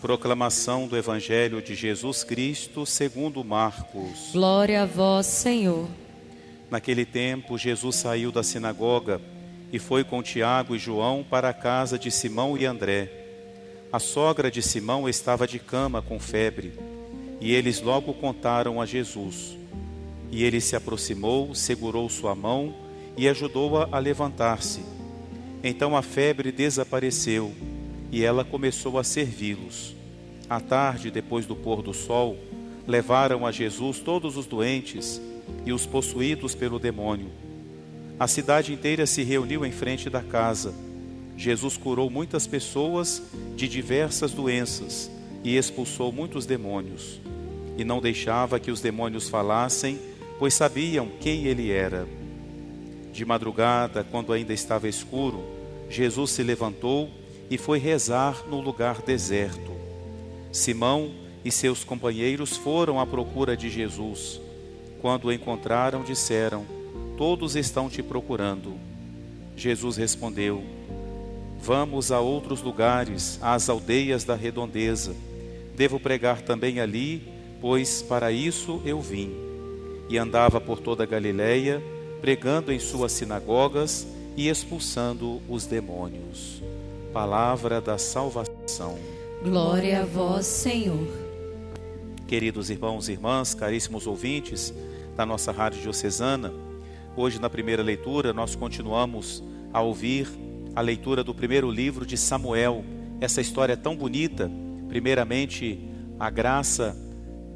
Proclamação do Evangelho de Jesus Cristo segundo Marcos. Glória a vós, Senhor. Naquele tempo, Jesus saiu da sinagoga e foi com Tiago e João para a casa de Simão e André. A sogra de Simão estava de cama com febre, e eles logo contaram a Jesus. E ele se aproximou, segurou sua mão e ajudou-a a levantar-se. Então a febre desapareceu e ela começou a servi-los. À tarde, depois do pôr do sol, levaram a Jesus todos os doentes e os possuídos pelo demônio. A cidade inteira se reuniu em frente da casa. Jesus curou muitas pessoas de diversas doenças e expulsou muitos demônios. E não deixava que os demônios falassem, pois sabiam quem ele era. De madrugada, quando ainda estava escuro, Jesus se levantou e foi rezar no lugar deserto. Simão e seus companheiros foram à procura de Jesus. Quando o encontraram, disseram: "Todos estão te procurando." Jesus respondeu: "Vamos a outros lugares, às aldeias da redondeza. Devo pregar também ali, pois para isso eu vim." E andava por toda a Galileia, pregando em suas sinagogas e expulsando os demônios. Palavra da salvação. Glória a vós, Senhor. Queridos irmãos e irmãs, caríssimos ouvintes da nossa Rádio Diocesana, hoje na primeira leitura nós continuamos a ouvir a leitura do primeiro livro de Samuel. Essa história tão bonita, primeiramente a graça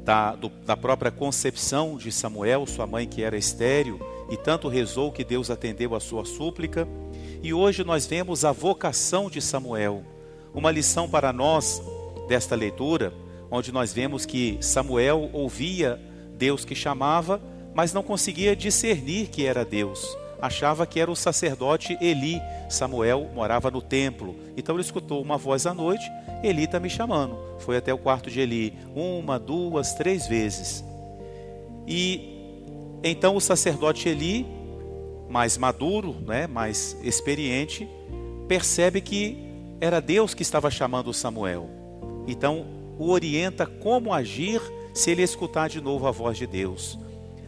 da própria concepção de Samuel, sua mãe que era estéril, e tanto rezou que Deus atendeu a sua súplica. E hoje nós vemos a vocação de Samuel, uma lição para nós desta leitura, onde nós vemos que Samuel ouvia Deus que chamava, mas não conseguia discernir que era Deus. Achava que era o sacerdote Eli. Samuel morava no templo, então ele escutou uma voz à noite: "Eli está me chamando." Foi até o quarto de Eli, 1, 2, 3 vezes. E então o sacerdote Eli, mais maduro, mais experiente, percebe que era Deus que estava chamando Samuel. Então o orienta como agir se ele escutar de novo a voz de Deus.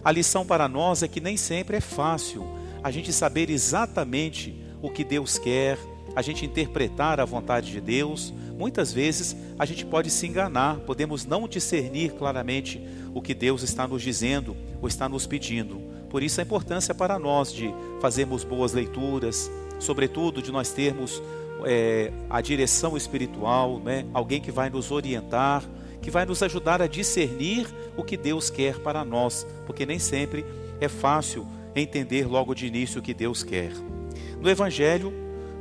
A lição para nós é que nem sempre é fácil a gente saber exatamente o que Deus quer, a gente interpretar a vontade de Deus. Muitas vezes a gente pode se enganar, podemos não discernir claramente o que Deus está nos dizendo ou está nos pedindo. Por isso a importância para nós de fazermos boas leituras, sobretudo de nós termos a direção espiritual, alguém que vai nos orientar, que vai nos ajudar a discernir o que Deus quer para nós, porque nem sempre é fácil entender logo de início o que Deus quer. No Evangelho,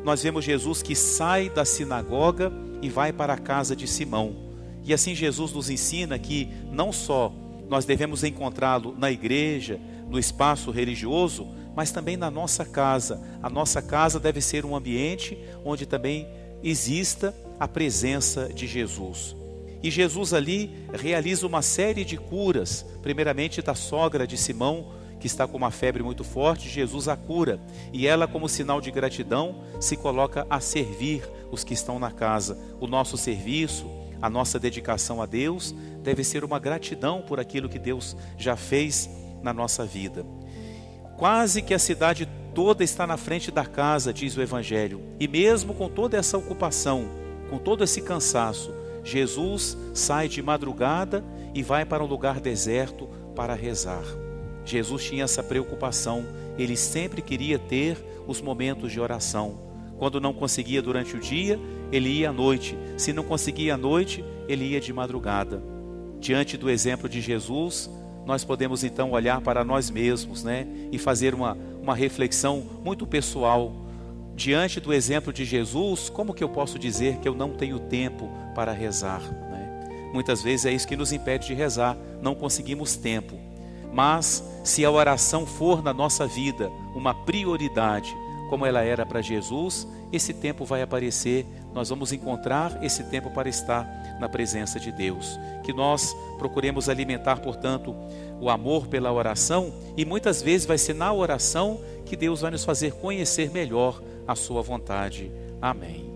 nós vemos Jesus que sai da sinagoga e vai para a casa de Simão. E assim Jesus nos ensina que não só nós devemos encontrá-lo na igreja, no espaço religioso, mas também na nossa casa. A nossa casa deve ser um ambiente onde também exista a presença de Jesus. E Jesus ali realiza uma série de curas, primeiramente da sogra de Simão, que está com uma febre muito forte. Jesus a cura, e ela, como sinal de gratidão, se coloca a servir os que estão na casa. O nosso serviço, a nossa dedicação a Deus deve ser uma gratidão por aquilo que Deus já fez na nossa vida. Quase que a cidade toda está na frente da casa, diz o Evangelho, e mesmo com toda essa ocupação, com todo esse cansaço, Jesus sai de madrugada e vai para um lugar deserto para rezar. Jesus tinha essa preocupação, ele sempre queria ter os momentos de oração. Quando não conseguia durante o dia, ele ia à noite. Se não conseguia à noite, ele ia de madrugada. Diante do exemplo de Jesus, nós podemos então olhar para nós mesmos, e fazer uma reflexão muito pessoal. Diante do exemplo de Jesus, como que eu posso dizer que eu não tenho tempo para rezar? Muitas vezes é isso que nos impede de rezar, não conseguimos tempo. Mas se a oração for na nossa vida uma prioridade, como ela era para Jesus, esse tempo vai aparecer, nós vamos encontrar esse tempo para estar na presença de Deus. Que nós procuremos alimentar, portanto, o amor pela oração, e muitas vezes vai ser na oração que Deus vai nos fazer conhecer melhor a sua vontade. Amém.